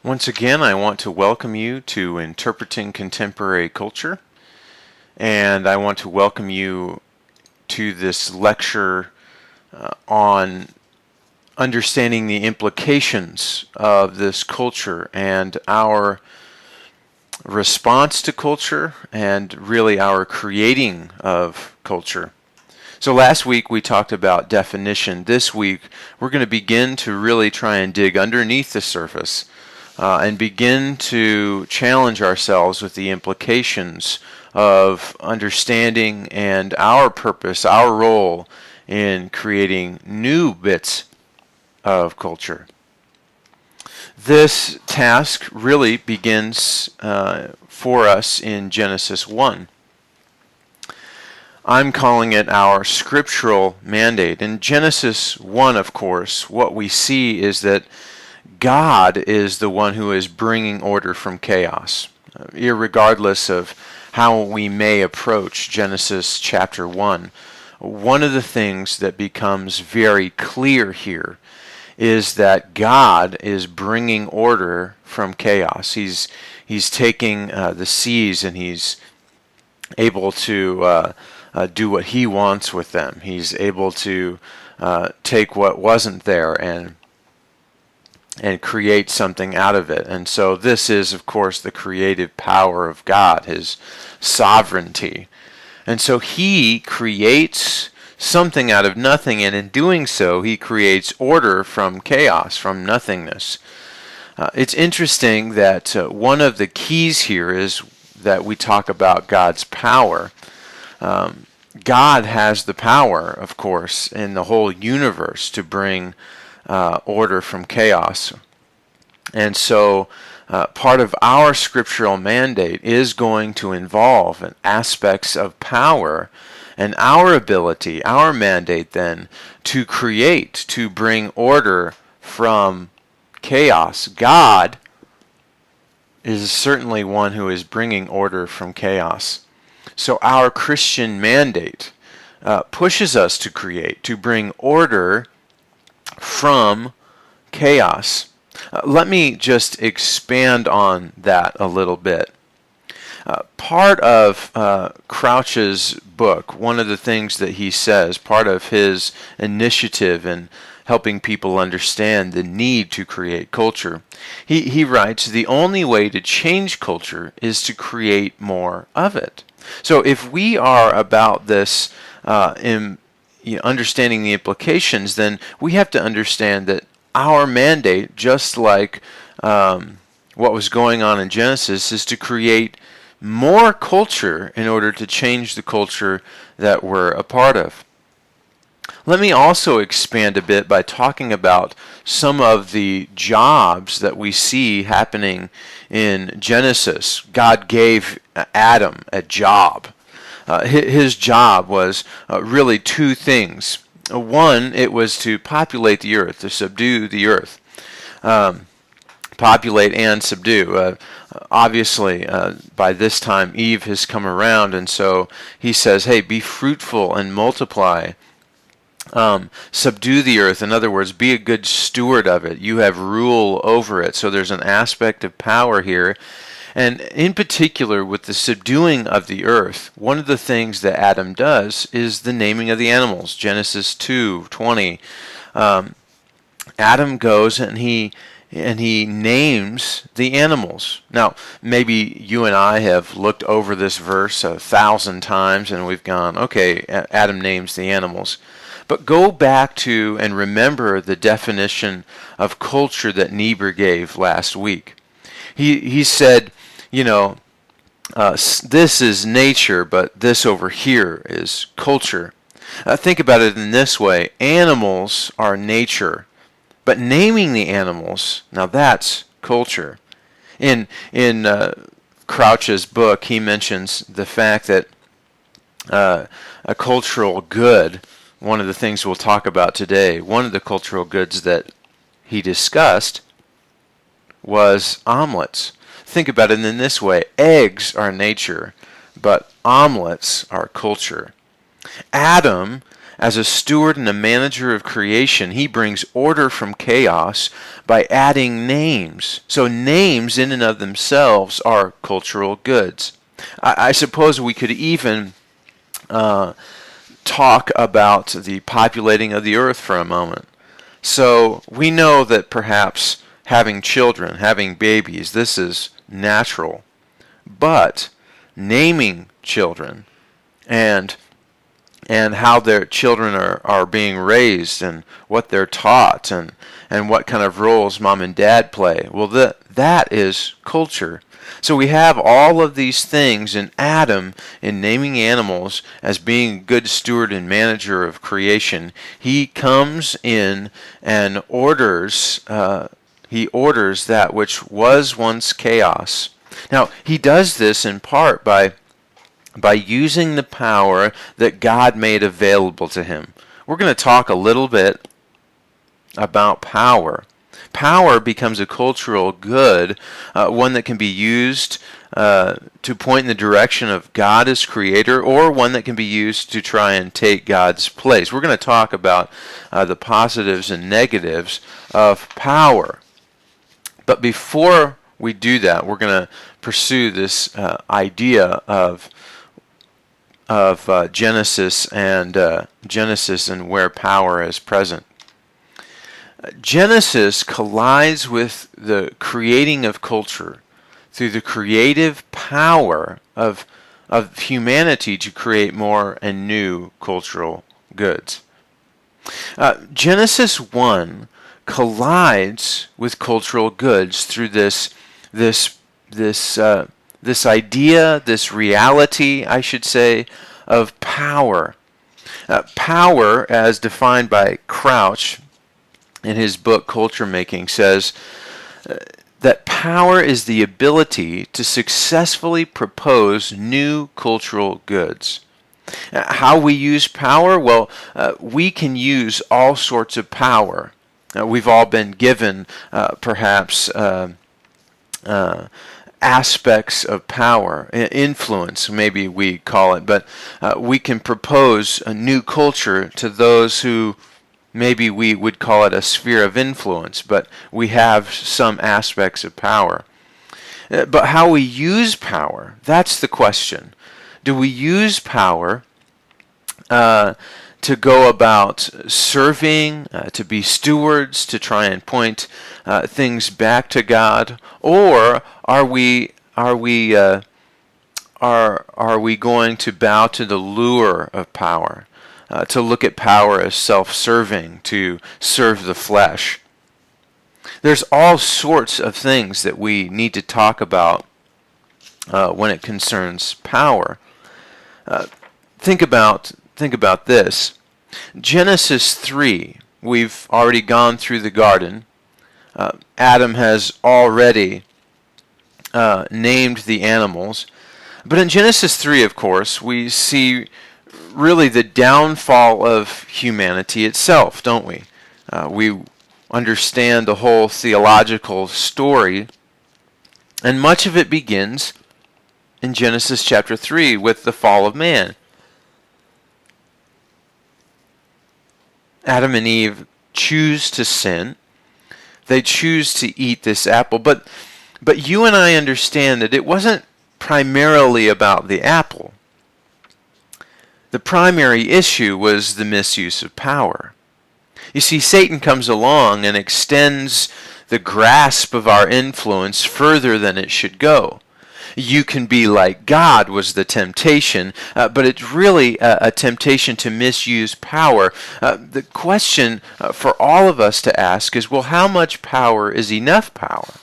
Once again, I want to welcome you to Interpreting Contemporary Culture, and I want to welcome you to this lecture on understanding the implications of this culture and our response to culture and really our creating of culture. So last week we talked about definition. This week we're going to begin to really try and dig underneath the surface and begin to challenge ourselves with the implications of understanding and our purpose, our role in creating new bits of culture. This task really begins for us in Genesis 1. I'm calling it our scriptural mandate. In Genesis 1, of course, what we see is that God is the one who is bringing order from chaos, irregardless of how we may approach Genesis chapter 1. One of the things that becomes very clear here is that God is bringing order from chaos. He's taking the seas and he's able to do what he wants with them. He's able to take what wasn't there and create something out of it. And so this is, of course, the creative power of God, his sovereignty. And so he creates something out of nothing, and in doing so, he creates order from chaos, from nothingness. It's interesting that one of the keys here is that we talk about God's power. God has the power, of course, in the whole universe to bring order from chaos. And so part of our scriptural mandate is going to involve aspects of power and our ability, our mandate then, to create, to bring order from chaos. God is certainly one who is bringing order from chaos. So our Christian mandate pushes us to create, to bring order from chaos. Let me just expand on that a little bit. Part of Crouch's book, one of the things that he says, part of his initiative in helping people understand the need to create culture, he writes, the only way to change culture is to create more of it. So if we are about this understanding the implications, then we have to understand that our mandate, just like what was going on in Genesis, is to create more culture in order to change the culture that we're a part of. Let me also expand a bit by talking about some of the jobs that we see happening in Genesis. God gave Adam a job. His job was really two things. One, it was to populate the earth, to subdue the earth. Populate and subdue. Obviously, by this time, Eve has come around, and so he says, hey, be fruitful and multiply. Subdue the earth. In other words, be a good steward of it. You have rule over it. So there's an aspect of power here. And in particular, with the subduing of the earth, one of the things that Adam does is the naming of the animals. Genesis 2:20. Adam goes and he names the animals. Now, maybe you and I have looked over this verse 1,000 times and we've gone, okay, Adam names the animals. But go back to and remember the definition of culture that Niebuhr gave last week. He said, this is nature, but this over here is culture. Think about it in this way. Animals are nature, but naming the animals, now that's culture. In Crouch's book, he mentions the fact that a cultural good, one of the things we'll talk about today, one of the cultural goods that he discussed was omelets. Think about it in this way. Eggs are nature, but omelets are culture. Adam as a steward and a manager of creation, he brings order from chaos by adding names. So names in and of themselves are cultural goods. I suppose we could even talk about the populating of the earth for a moment. So we know that perhaps having children, having babies, this is natural. But naming children and how their children are being raised and what they're taught and what kind of roles mom and dad play, well, that is culture. So we have all of these things in Adam in naming animals as being a good steward and manager of creation. He comes in and orders that which was once chaos. Now, he does this in part by using the power that God made available to him. We're going to talk a little bit about power. Power becomes a cultural good, one that can be used to point in the direction of God as creator, or one that can be used to try and take God's place. We're going to talk about the positives and negatives of power. But before we do that, we're going to pursue this idea of Genesis and where power is present. Genesis collides with the creating of culture through the creative power of humanity to create more and new cultural goods. Genesis 1 collides with cultural goods through this idea, this reality, I should say, of power. Power, as defined by Crouch in his book Culture Making, says that power is the ability to successfully propose new cultural goods. How we use power? Well, we can use all sorts of power. We've all been given perhaps aspects of power, influence maybe we call it, but we can propose a new culture to those who maybe we would call it a sphere of influence, but we have some aspects of power. But how we use power, that's the question. Do we use power to go about serving, to be stewards, to try and point things back to God, or are we going to bow to the lure of power, to look at power as self-serving, to serve the flesh? There's all sorts of things that we need to talk about when it concerns power. Think about this. Genesis 3, we've already gone through the garden. Adam has already named the animals. But in Genesis 3, of course, we see really the downfall of humanity itself, don't we? We understand the whole theological story, and much of it begins in Genesis chapter 3 with the fall of man. Adam and Eve choose to sin. They choose to eat this apple, but you and I understand that it wasn't primarily about the apple. The primary issue was the misuse of power. You see, Satan comes along and extends the grasp of our influence further than it should go. You can be like God was the temptation, but it's really a temptation to misuse power. The question for all of us to ask is, well, how much power is enough power?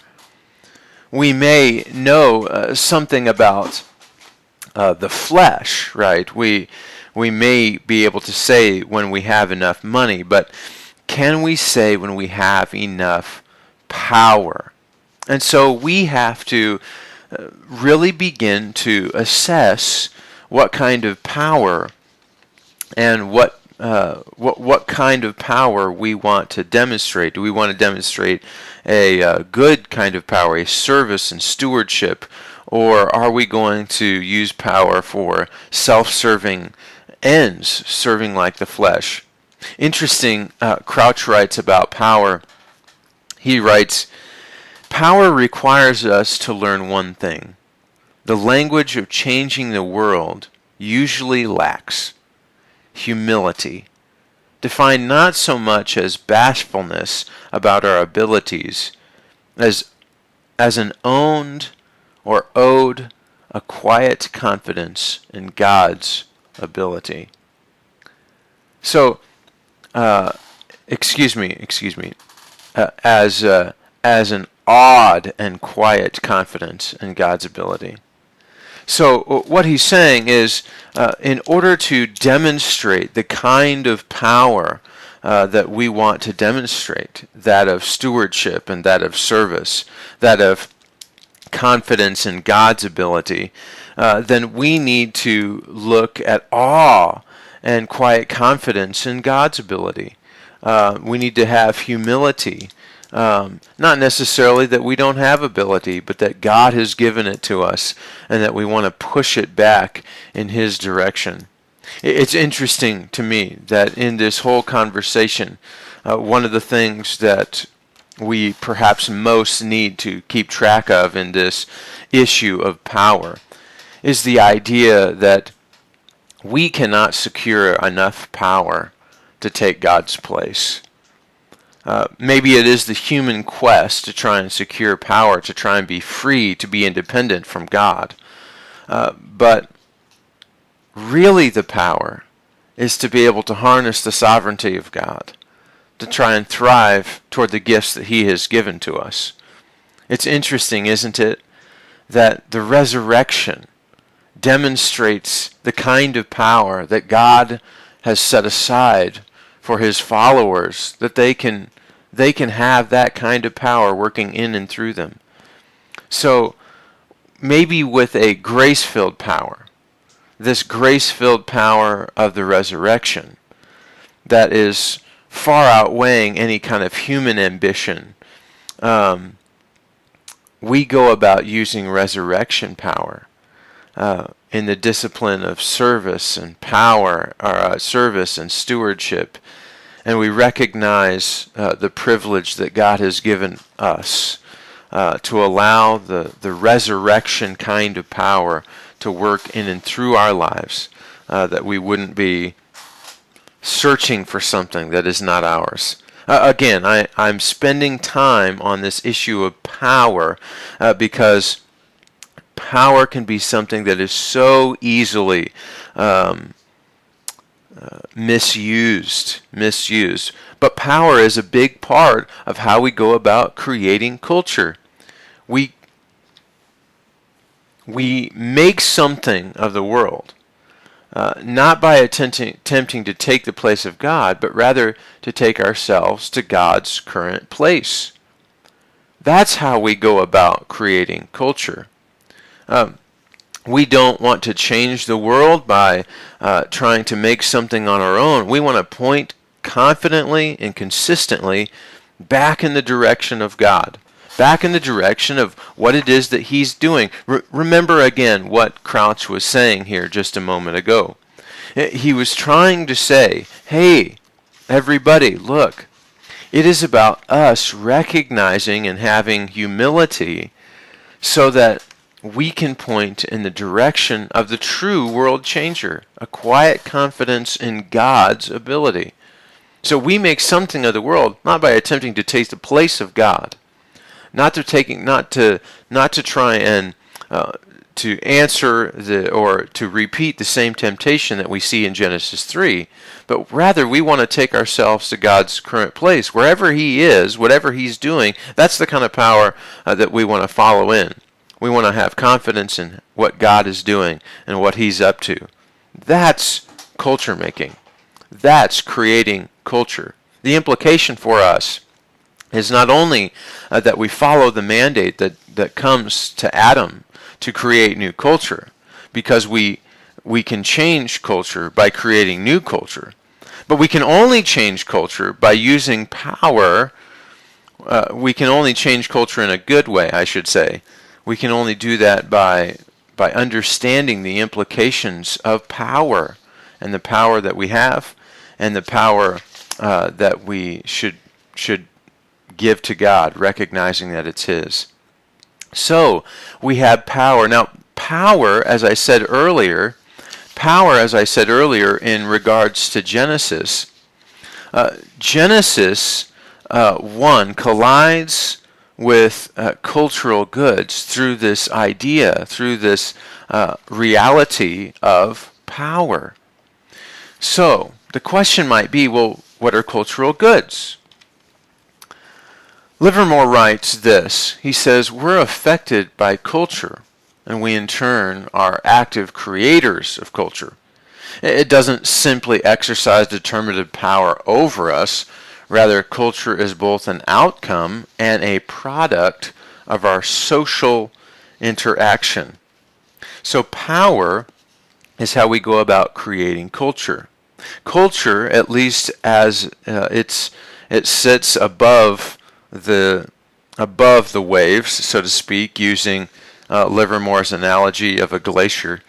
We may know something about the flesh, right? We may be able to say when we have enough money, but can we say when we have enough power? And so we have to really begin to assess what kind of power and what kind of power we want to demonstrate. Do we want to demonstrate a good kind of power, a service and stewardship, or are we going to use power for self-serving ends serving like the flesh. Interesting, Crouch writes about power. He writes, "Power requires us to learn one thing. The language of changing the world usually lacks humility, defined not so much as bashfulness about our abilities, as an owned or owed a quiet confidence in God's ability." So, excuse me, as an awed and quiet confidence in God's ability. So what he's saying is, in order to demonstrate the kind of power that we want to demonstrate, that of stewardship and that of service, that of confidence in God's ability, then we need to look at awe and quiet confidence in God's ability. We need to have humility. Not necessarily that we don't have ability, but that God has given it to us and that we want to push it back in His direction. It's interesting to me that in this whole conversation, one of the things that we perhaps most need to keep track of in this issue of power is the idea that we cannot secure enough power to take God's place. Maybe it is the human quest to try and secure power, to try and be free, to be independent from God. But really the power is to be able to harness the sovereignty of God, to try and thrive toward the gifts that He has given to us. It's interesting, isn't it, that the resurrection demonstrates the kind of power that God has set aside for His followers, that they can have that kind of power working in and through them. So maybe with a grace-filled power, this grace-filled power of the resurrection that is far outweighing any kind of human ambition, we go about using resurrection power in the discipline of service and power, or service and stewardship. And we recognize the privilege that God has given us to allow the resurrection kind of power to work in and through our lives, that we wouldn't be searching for something that is not ours. Again, I'm spending time on this issue of power because power can be something that is so easily misused. But power is a big part of how we go about creating culture. We make something of the world, not by attempting to take the place of God, but rather to take ourselves to God's current place. That's how we go about creating culture. We don't want to change the world by trying to make something on our own. We want to point confidently and consistently back in the direction of God, back in the direction of what it is that He's doing. Remember again what Crouch was saying here just a moment ago. He was trying to say, hey, everybody, look, it is about us recognizing and having humility so that we can point in the direction of the true world changer, a quiet confidence in God's ability. So we make something of the world not by attempting to take the place of God, not to try and to answer or to repeat the same temptation that we see in Genesis 3, but rather we want to take ourselves to God's current place. Wherever He is, whatever He's doing, that's the kind of power that we want to follow in. We want to have confidence in what God is doing and what He's up to. That's culture making. That's creating culture. The implication for us is not only that we follow the mandate that comes to Adam to create new culture, because we can change culture by creating new culture, but we can only change culture by using power. We can only change culture in a good way, I should say. We can only do that by understanding the implications of power and the power that we have, and the power that we should give to God, recognizing that it's His. So we have power. Now, power, as I said earlier, in regards to Genesis, Genesis 1 collides with cultural goods through this idea, through this reality of power. So the question might be, well, what are cultural goods? Livermore writes this. He says, we're affected by culture, and we in turn are active creators of culture. It doesn't simply exercise determinative power over us. Rather, culture is both an outcome and a product of our social interaction. So power is how we go about creating culture. Culture, at least as it sits above the waves, so to speak, using Livermore's analogy of a glacier,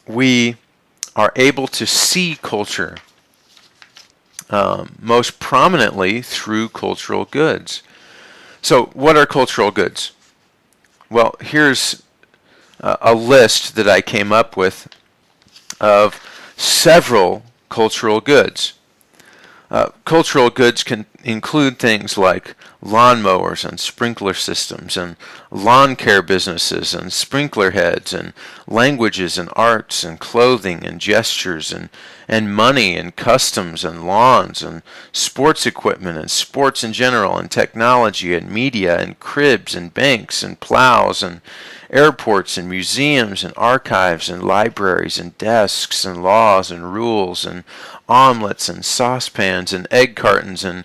we are able to see culture most prominently through cultural goods. So what are cultural goods? Well, here's a list that I came up with of several cultural goods. Cultural goods can include things like lawnmowers and sprinkler systems and lawn care businesses and sprinkler heads and languages and arts and clothing and gestures and money and customs and lawns and sports equipment and sports in general and technology and media and cribs and banks and plows and airports and museums and archives and libraries and desks and laws and rules and omelets and saucepans and egg cartons and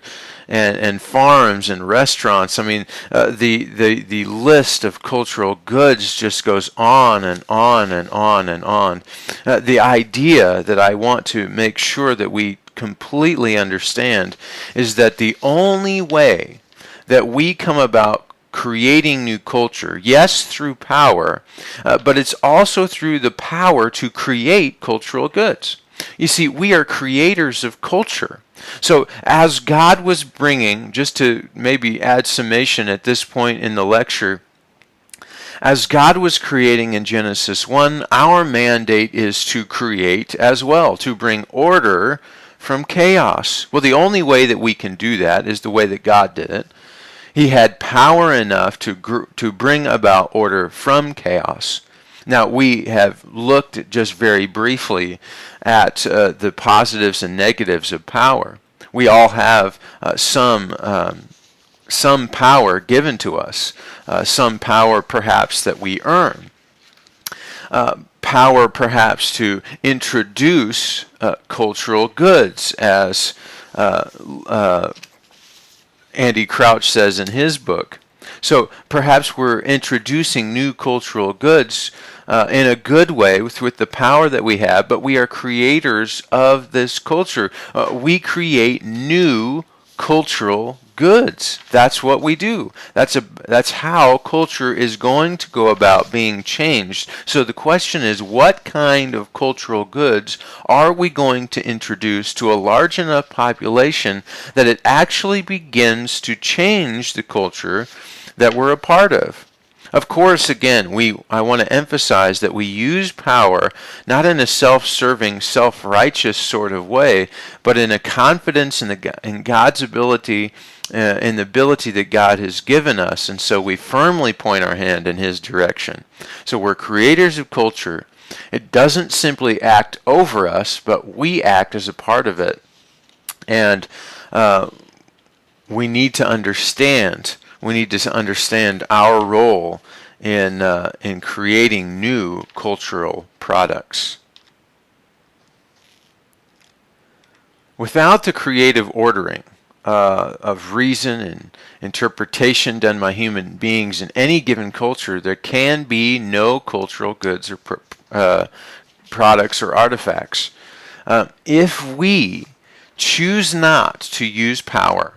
farms and restaurants. I mean, the list of cultural goods just goes on and on and on and on. The idea that I want to make sure that we completely understand is that the only way that we come about creating new culture, yes, through power, but it's also through the power to create cultural goods. You see, we are creators of culture. So as God was bringing, just to maybe add summation at this point in the lecture, as God was creating in Genesis 1, our mandate is to create as well, to bring order from chaos. Well, the only way that we can do that is the way that God did it. He had power enough to bring about order from chaos. Now, we have looked just very briefly at the positives and negatives of power. We all have some power given to us, some power perhaps that we earn, power perhaps to introduce cultural goods, as Andy Crouch says in his book. So perhaps we're introducing new cultural goods in a good way with the power that we have, but we are creators of this culture. We create new cultural goods. That's what we do. That's how culture is going to go about being changed. So the question is, what kind of cultural goods are we going to introduce to a large enough population that it actually begins to change the culture that we're a part of? Of course, again, I want to emphasize that we use power not in a self-serving, self-righteous sort of way, but in a confidence in God's ability, in the ability that God has given us, and so we firmly point our hand in His direction. So we're creators of culture. It doesn't simply act over us, but we act as a part of it. And we need to understand our role in creating new cultural products. Without the creative ordering of reason and interpretation done by human beings in any given culture, there can be no cultural goods or products or artifacts. If we choose not to use power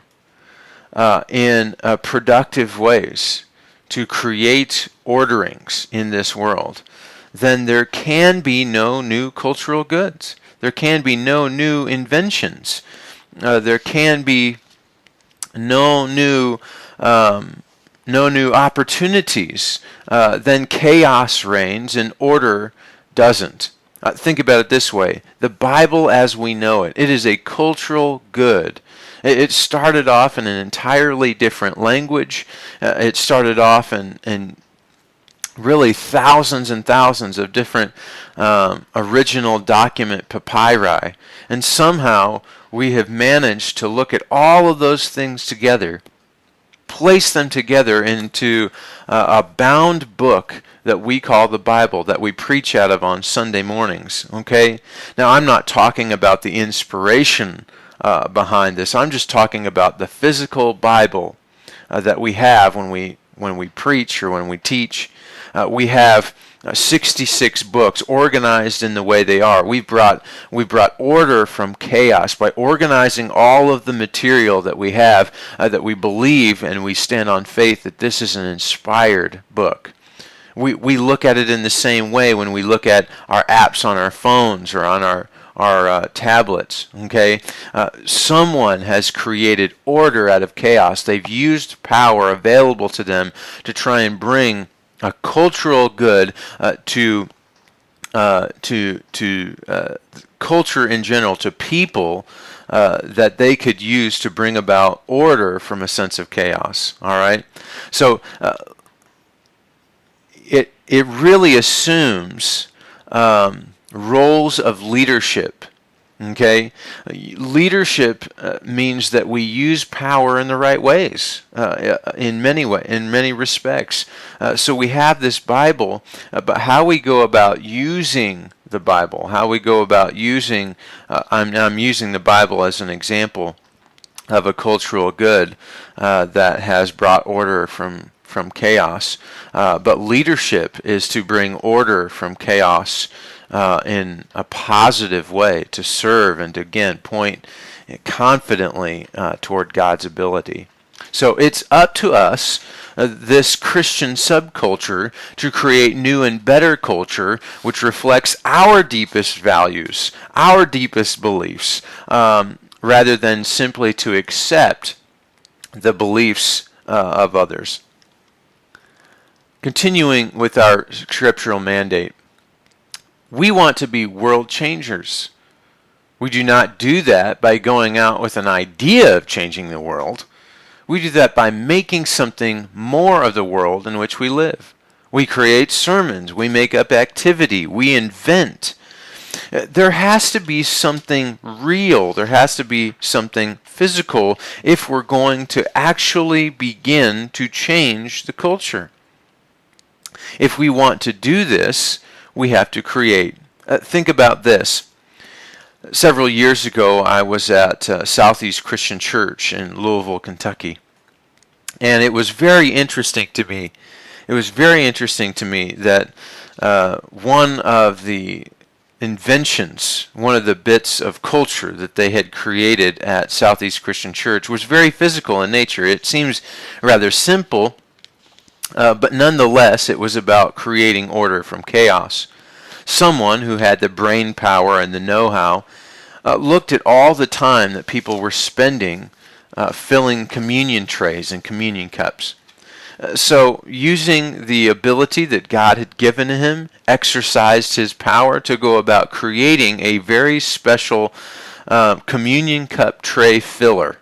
in productive ways to create orderings in this world, then there can be no new cultural goods. There can be no new inventions. There can be no new opportunities. Then chaos reigns and order doesn't. Think about it this way. The Bible as we know it, it is a cultural good. It started off in an entirely different language. It started off in really thousands and thousands of different original document papyri. And somehow we have managed to look at all of those things together, place them together into a bound book that we call the Bible, that we preach out of on Sunday mornings. Okay? Now, I'm not talking about the inspiration behind this. I'm just talking about the physical Bible that we have when we preach or when we teach. We have 66 books organized in the way they are. We've brought order from chaos by organizing all of the material that we have, that we believe, and we stand on faith that this is an inspired book. We look at it in the same way when we look at our apps on our phones or on our tablets. Okay, someone has created order out of chaos. They've used power available to them to try and bring a cultural good to culture in general, to people that they could use to bring about order from a sense of chaos. All right, so it really assumes roles of leadership. Okay, leadership means that we use power in the right ways, in many respects. So we have this Bible, but how we go about using the Bible, how we go about using, I'm using the Bible as an example of a cultural good that has brought order from chaos. But leadership is to bring order from chaos in a positive way, to serve and to, again, point confidently toward God's ability. So it's up to us, this Christian subculture, to create new and better culture which reflects our deepest values, our deepest beliefs, rather than simply to accept the beliefs of others. Continuing with our scriptural mandate, we want to be world changers. We do not do that by going out with an idea of changing the world. We do that by making something more of the world in which we live. We create sermons. We make up activity. We invent. There has to be something real. There has to be something physical if we're going to actually begin to change the culture. If we want to do this, we have to create. Think about this. Several years ago, I was at Southeast Christian Church in Louisville, Kentucky. And it was very interesting to me. It was very interesting to me that one of the inventions, one of the bits of culture that they had created at Southeast Christian Church was very physical in nature. It seems rather simple, but nonetheless, it was about creating order from chaos. Someone who had the brain power and the know-how looked at all the time that people were spending filling communion trays and communion cups. So, using the ability that God had given him, exercised his power to go about creating a very special communion cup tray filler.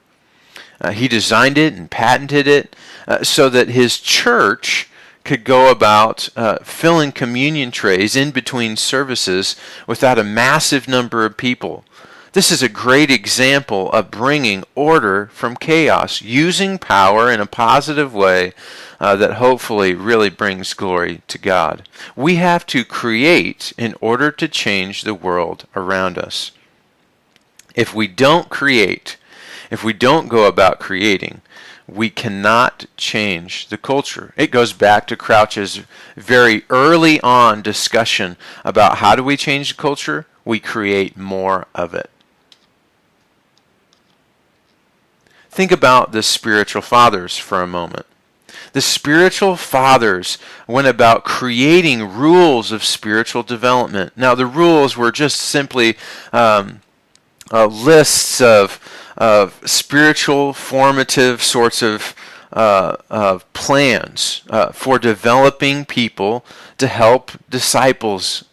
He designed it and patented it so that his church could go about filling communion trays in between services without a massive number of people. This is a great example of bringing order from chaos, using power in a positive way that hopefully really brings glory to God. We have to create in order to change the world around us. If we don't create, if we don't go about creating, we cannot change the culture. It goes back to Crouch's very early on discussion about how do we change the culture? We create more of it. Think about the spiritual fathers for a moment. The spiritual fathers went about creating rules of spiritual development. Now, the rules were just simply lists of spiritual formative sorts of plans for developing people to help disciples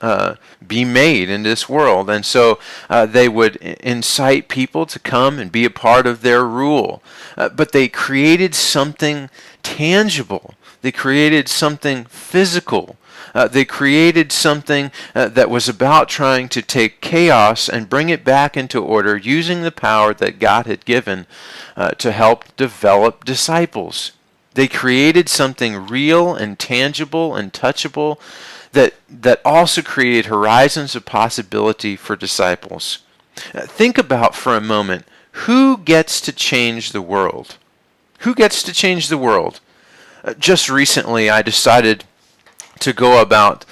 be made in this world. And so they would incite people to come and be a part of their rule. But they created something tangible. They created something physical. They created something that was about trying to take chaos and bring it back into order using the power that God had given to help develop disciples. They created something real and tangible and touchable that also created horizons of possibility for disciples. Think about for a moment, who gets to change the world? Who gets to change the world? Just recently I decided to go about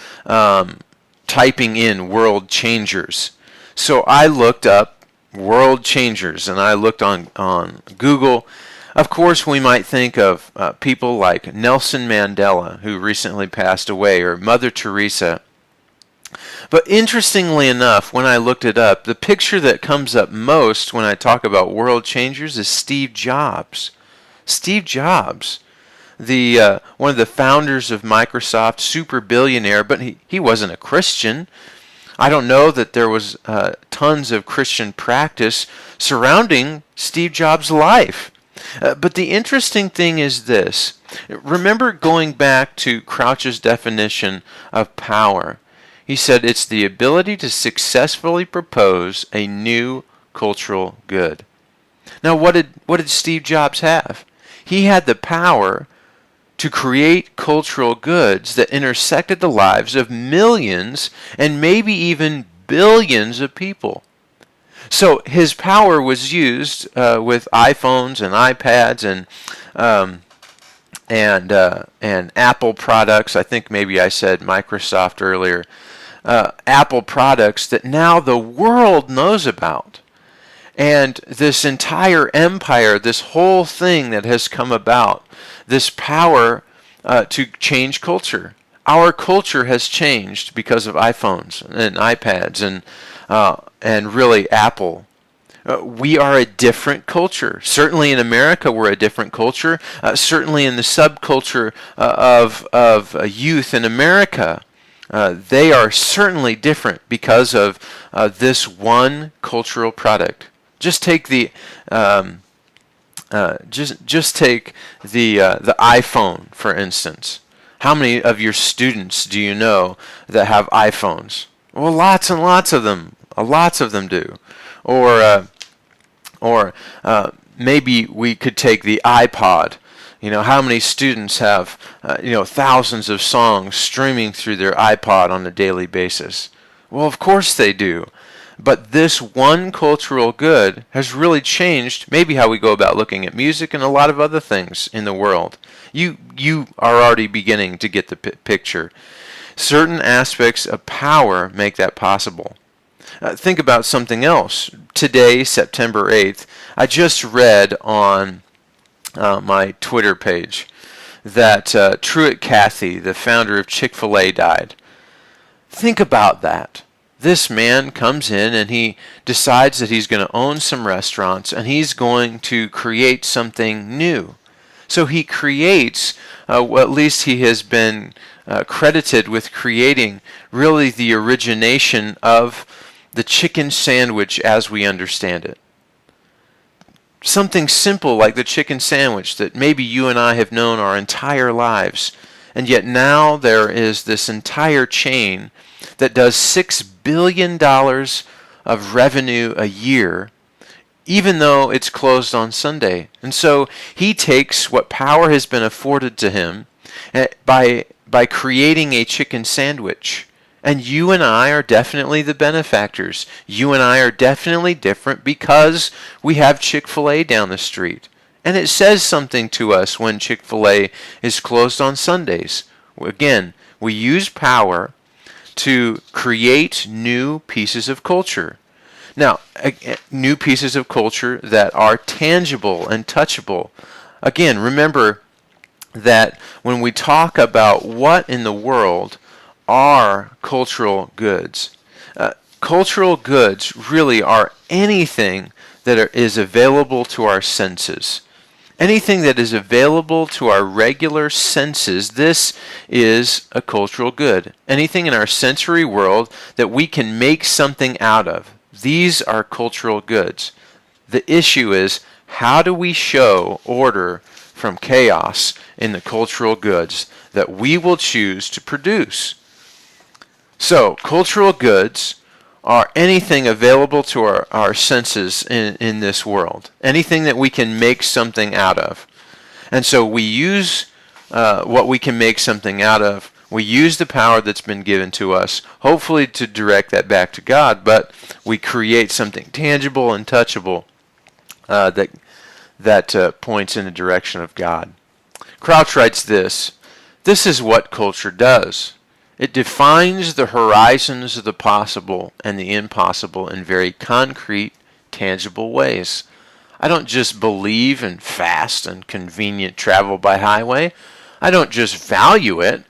typing in world changers. So I looked up world changers and I looked on Google. Of course, we might think of people like Nelson Mandela, who recently passed away, or Mother Teresa. But interestingly enough, when I looked it up, the picture that comes up most when I talk about world changers is Steve Jobs. Steve Jobs, the one of the founders of Microsoft, super billionaire, but he wasn't a Christian. I don't know that there was tons of Christian practice surrounding Steve Jobs' life. But the interesting thing is this. Remember going back to Crouch's definition of power. He said it's the ability to successfully propose a new cultural good. Now, what did Steve Jobs have? He had the power to create cultural goods that intersected the lives of millions and maybe even billions of people. So his power was used with iPhones and iPads and Apple products. I think maybe I said Microsoft earlier. Apple products that now the world knows about. And this entire empire, this whole thing that has come about, this power to change culture. Our culture has changed because of iPhones and iPads and really Apple. We are a different culture. Certainly in America, we're a different culture. Certainly in the subculture of youth in America, they are certainly different because of this one cultural product. Just take the just take the iPhone, for instance. How many of your students do you know that have iPhones? Well, lots and lots of them. Lots of them do. Or maybe we could take the iPod. You know, how many students have thousands of songs streaming through their iPod on a daily basis? Well, of course they do. But this one cultural good has really changed maybe how we go about looking at music and a lot of other things in the world. You are already beginning to get the picture. Certain aspects of power make that possible. Think about something else. Today, September 8th, I just read on my Twitter page that Truett Cathy, the founder of Chick-fil-A, died. Think about that. This man comes in and he decides that he's going to own some restaurants and he's going to create something new. So he creates, well, at least he has been credited with creating really the origination of the chicken sandwich as we understand it. Something simple like the chicken sandwich that maybe you and I have known our entire lives. And yet now there is this entire chain that does $6 billion of revenue a year, even though it's closed on Sunday. And so he takes what power has been afforded to him by creating a chicken sandwich. And you and I are definitely the benefactors. You and I are definitely different because we have Chick-fil-A down the street. And it says something to us when Chick-fil-A is closed on Sundays. Again, we use power to create new pieces of culture. Now, new pieces of culture that are tangible and touchable. Again, remember, that when we talk about what in the world are cultural goods, cultural goods really are anything that is available to our senses. Anything that is available to our regular senses, this is a cultural good. Anything in our sensory world that we can make something out of, these are cultural goods. The issue is, how do we show order from chaos in the cultural goods that we will choose to produce? So, cultural goods are anything available to our senses in this world. Anything that we can make something out of. And so we use what we can make something out of. We use the power that's been given to us, hopefully to direct that back to God, but we create something tangible and touchable that points in the direction of God. Crouch writes this: "This is what culture does. It defines the horizons of the possible and the impossible in very concrete, tangible ways. I don't just believe in fast and convenient travel by highway. I don't just value it.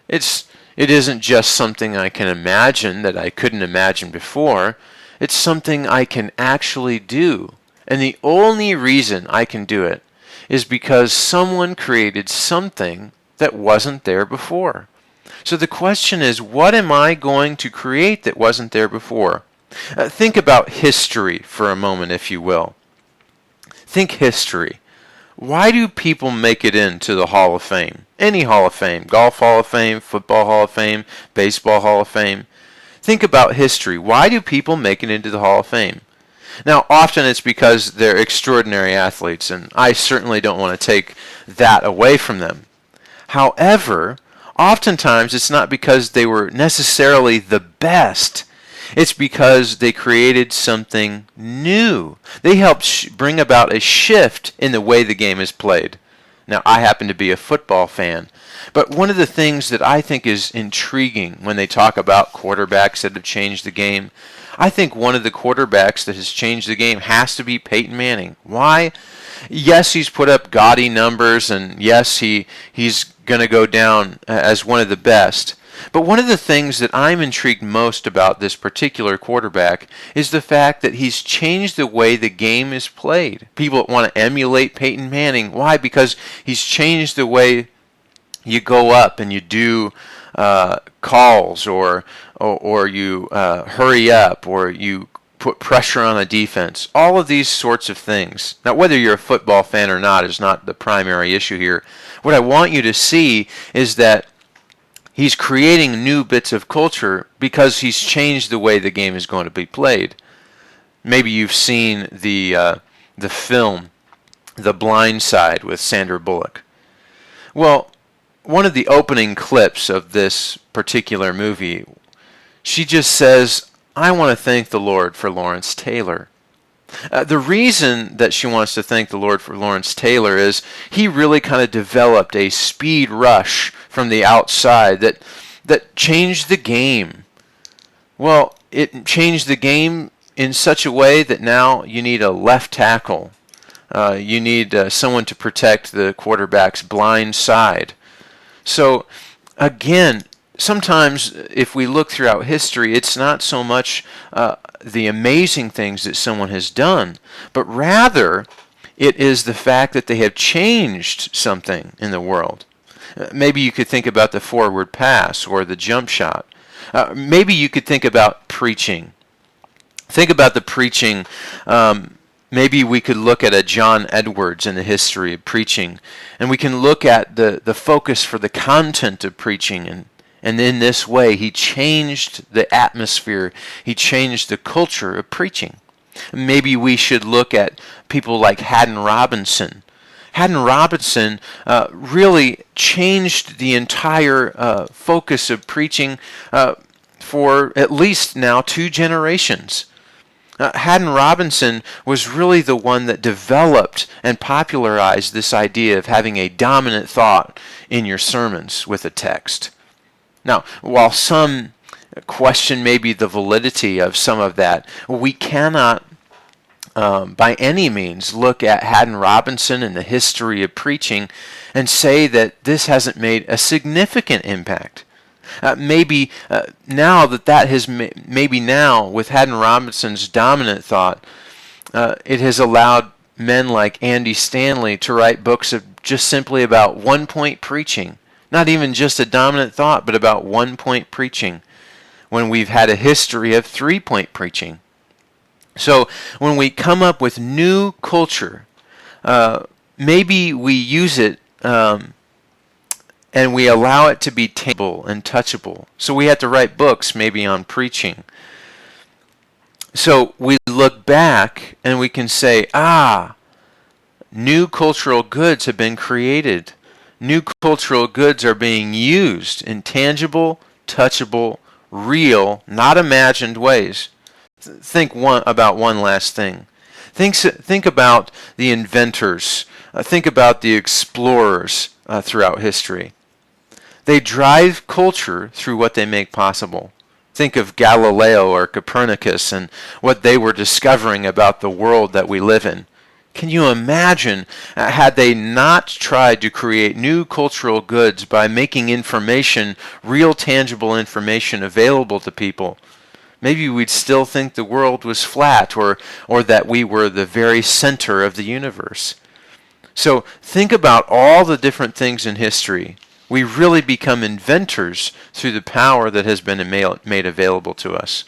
It isn't just something I can imagine that I couldn't imagine before. It's something I can actually do. And the only reason I can do it is because someone created something that wasn't there before." So the question is, what am I going to create that wasn't there before? Think about history for a moment, if you will. Think history. Why do people make it into the Hall of Fame? Any Hall of Fame. Golf Hall of Fame, Football Hall of Fame, Baseball Hall of Fame. Think about history. Why do people make it into the Hall of Fame? Now, often it's because they're extraordinary athletes, and I certainly don't want to take that away from them. However, oftentimes it's not because they were necessarily the best. It's because they created something new. They helped bring about a shift in the way the game is played. Now, I happen to be a football fan, but one of the things that I think is intriguing when they talk about quarterbacks that have changed the game, I think one of the quarterbacks that has changed the game has to be Peyton Manning. Why? Yes, he's put up gaudy numbers, and yes, he's going to go down as one of the best. But one of the things that I'm intrigued most about this particular quarterback is the fact that he's changed the way the game is played. People want to emulate Peyton Manning. Why? Because he's changed the way you go up and you do calls, or you hurry up, or you put pressure on the defense. All of these sorts of things. Now, whether you're a football fan or not is not the primary issue here. What I want you to see is that he's creating new bits of culture because he's changed the way the game is going to be played. Maybe you've seen the film The Blind Side with Sandra Bullock. Well, one of the opening clips of this particular movie, she just says, "I want to thank the Lord for Lawrence Taylor." The reason that she wants to thank the Lord for Lawrence Taylor is he really kind of developed a speed rush from the outside that changed the game. Well, it changed the game in such a way that now you need a left tackle. You need someone to protect the quarterback's blind side. So, again, sometimes if we look throughout history, it's not so much the amazing things that someone has done, but rather it is the fact that they have changed something in the world. Maybe you could think about the forward pass or the jump shot. Maybe you could think about preaching. Think about the preaching. Maybe we could look at a John Edwards in the history of preaching, and we can look at the focus for the content of preaching, and in this way he changed the atmosphere, he changed the culture of preaching. Maybe we should look at people like Haddon Robinson. Haddon Robinson really changed the entire focus of preaching for at least now 2 generations. Haddon Robinson was really the one that developed and popularized this idea of having a dominant thought in your sermons with a text. Now, while some question maybe the validity of some of that, we cannot by any means look at Haddon Robinson and the history of preaching and say that this hasn't made a significant impact. Maybe now that has maybe now with Haddon Robinson's dominant thought, it has allowed men like Andy Stanley to write books of just simply about 1-point preaching. Not even just a dominant thought, but about 1-point preaching, when we've had a history of 3-point preaching. So when we come up with new culture, maybe we use it and we allow it to be tangible and touchable. So we have to write books maybe on preaching. So we look back and we can say, new cultural goods have been created. New cultural goods are being used in tangible, touchable, real, not imagined ways. Think about one last thing. Think about the inventors. Think about the explorers throughout history. They drive culture through what they make possible. Think of Galileo or Copernicus and what they were discovering about the world that we live in. Can you imagine had they not tried to create new cultural goods by making information, real tangible information, available to people? Maybe we'd still think the world was flat or that we were the very center of the universe. So think about all the different things in history. We really become inventors through the power that has been made available to us.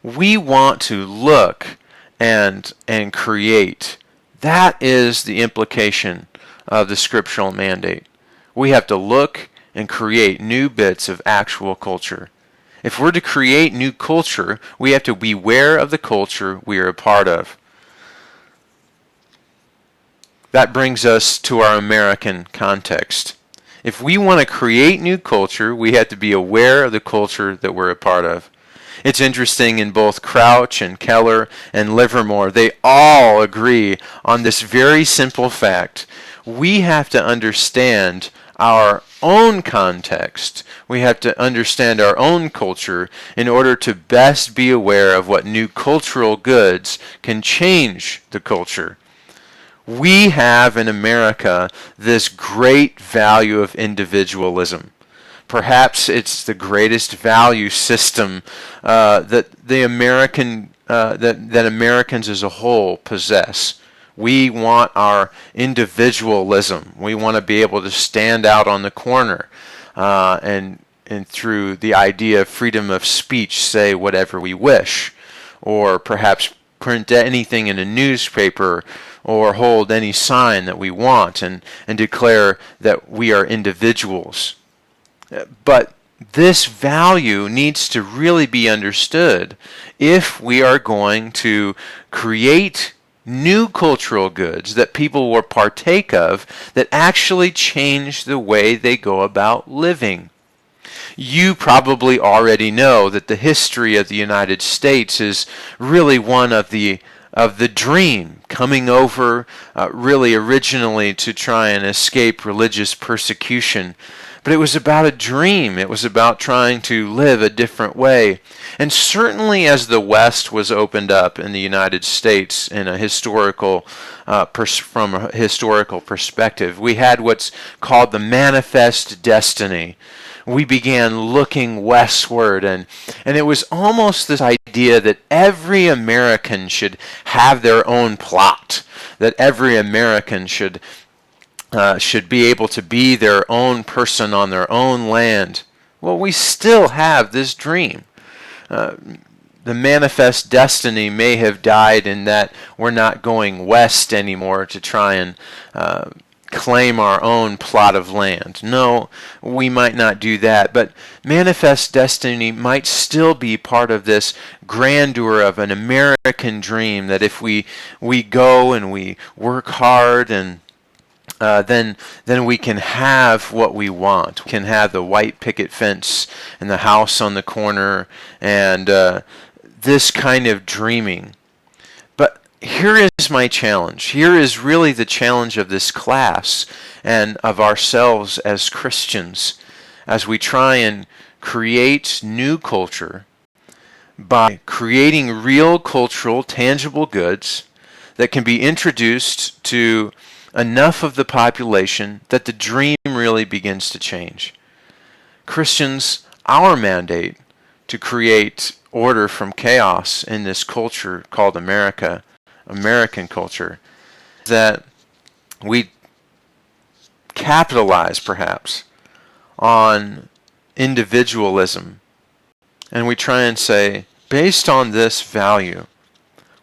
We want to look and create. That is the implication of the scriptural mandate. We have to look and create new bits of actual culture. If we're to create new culture, we have to beware of the culture we are a part of. That brings us to our American context. If we want to create new culture, we have to be aware of the culture that we're a part of. It's interesting, in both Crouch and Keller and Livermore, they all agree on this very simple fact. We have to understand our own context. We have to understand our own culture in order to best be aware of what new cultural goods can change the culture. We have in America this great value of individualism. Perhaps it's the greatest value system that Americans as a whole possess. We want our individualism. We want to be able to stand out on the corner and through the idea of freedom of speech say whatever we wish, or perhaps print anything in a newspaper or hold any sign that we want and declare that we are individuals. But this value needs to really be understood if we are going to create new cultural goods that people will partake of that actually change the way they go about living. You probably already know that the history of the United States is really one of the dream coming over really originally to try and escape religious persecution. But it was about a dream. It was about trying to live a different way. And certainly as the West was opened up in the United States in a historical, from a historical perspective, we had what's called the manifest destiny. We began looking westward, and it was almost this idea that every American should have their own plot, that every American should be able to be their own person on their own land. Well, we still have this dream. The manifest destiny may have died in that we're not going west anymore to try and claim our own plot of land. No, we might not do that, but manifest destiny might still be part of this grandeur of an American dream, that if we go and we work hard and then we can have what we want. We can have the white picket fence and the house on the corner and this kind of dreaming. But here is my challenge. Here is really the challenge of this class and of ourselves as Christians as we try and create new culture. by creating real cultural, tangible goods that can be introduced to enough of the population that the dream really begins to change. Christians, our mandate to create order from chaos in this culture called America, American culture, that we capitalize perhaps on individualism, and we try and say, based on this value,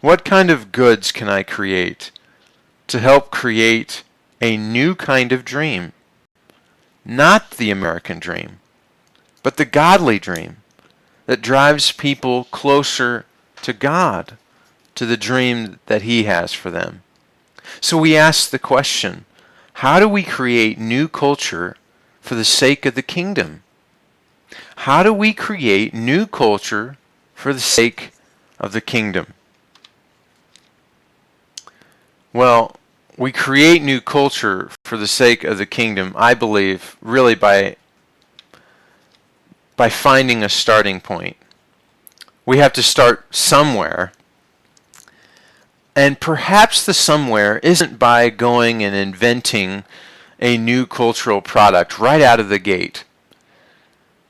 what kind of goods can I create to help create a new kind of dream? Not the American dream, but the godly dream that drives people closer to God, to the dream that He has for them. So we ask the question, how do we create new culture for the sake of the kingdom? How do we create new culture for the sake of the kingdom? Well, we create new culture for the sake of the kingdom, I believe, really by finding a starting point. We have to start somewhere. And perhaps the somewhere isn't by going and inventing a new cultural product right out of the gate.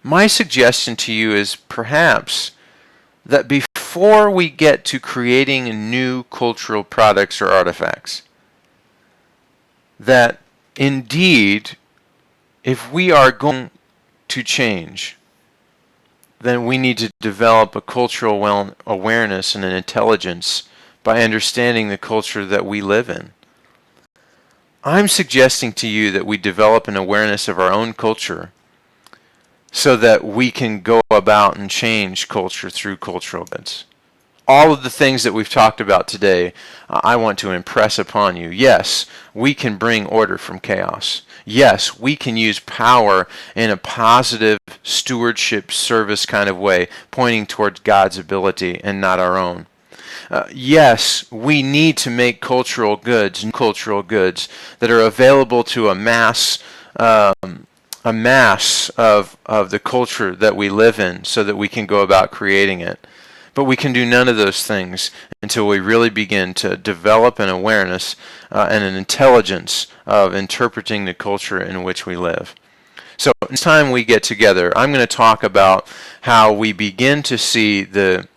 My suggestion to you is perhaps that before we get to creating new cultural products or artifacts, that indeed, if we are going to change, then we need to develop a cultural awareness and an intelligence by understanding the culture that we live in. I'm suggesting to you that we develop an awareness of our own culture so that we can go about and change culture through cultural goods. All of the things that we've talked about today, I want to impress upon you. Yes, we can bring order from chaos. Yes, we can use power in a positive stewardship service kind of way, pointing towards God's ability and not our own. Yes, we need to make cultural goods that are available to a mass of the culture that we live in so that we can go about creating it. But we can do none of those things until we really begin to develop an awareness and an intelligence of interpreting the culture in which we live. So next time we get together, I'm going to talk about how we begin to see the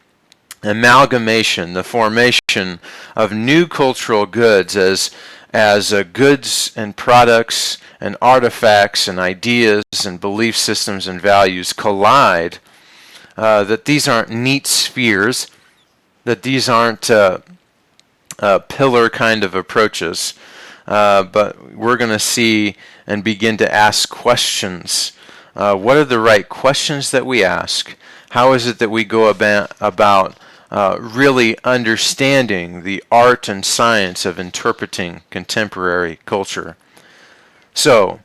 amalgamation, the formation of new cultural goods as goods and products and artifacts and ideas and belief systems and values collide, that these aren't neat spheres, that these aren't pillar kind of approaches, but we're going to see and begin to ask questions. What are the right questions that we ask? How is it that we go about really understanding the art and science of interpreting contemporary culture? So,